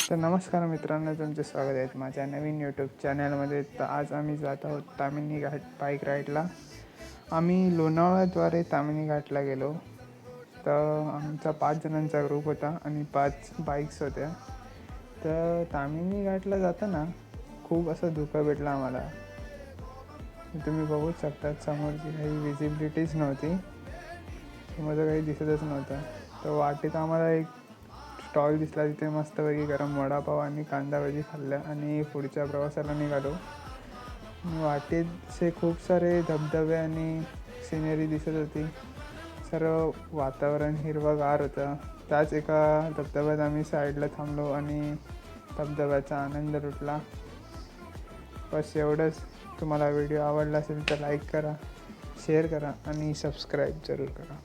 तर नमस्कार मित्रांनो, तुमचे स्वागत आहे माझ्या नवीन यूट्यूब चॅनलमध्ये. तर आज आम्ही जात आहोत ताम्हिणी घाट बाईक राईडला. आम्ही लोणावळ्याद्वारे ताम्हिणी घाटला गेलो. तर आमचा 5 जणांचा ग्रुप होता आणि 5 बाईक्स होत्या. तर ताम्हिणी घाटला जाताना खूप असं धुकं भेटलं आम्हाला. तुम्ही बघू शकता, समोरची काही विजिबिलिटीच नव्हती, समोरचं काही दिसतच नव्हतं. तर वाटेत आम्हाला एक स्टॉल दिसला, तिथे मस्तपैकी गरम वडापाव आणि कांदा भजी खाल्ल्या आणि पुढच्या प्रवासाला निघालो. वाटेचे खूप सारे धबधबे आणि सिनेरी दिसत होती. सर्व वातावरण हिरवंगार होतं. त्याच एका धबधब्यात आम्ही साईडला थांबलो आणि धबधब्याचा आनंद लुटला. बस एवढंच. तुम्हाला व्हिडिओ आवडला असेल तर लाईक करा, शेअर करा आणि सबस्क्राईब जरूर करा.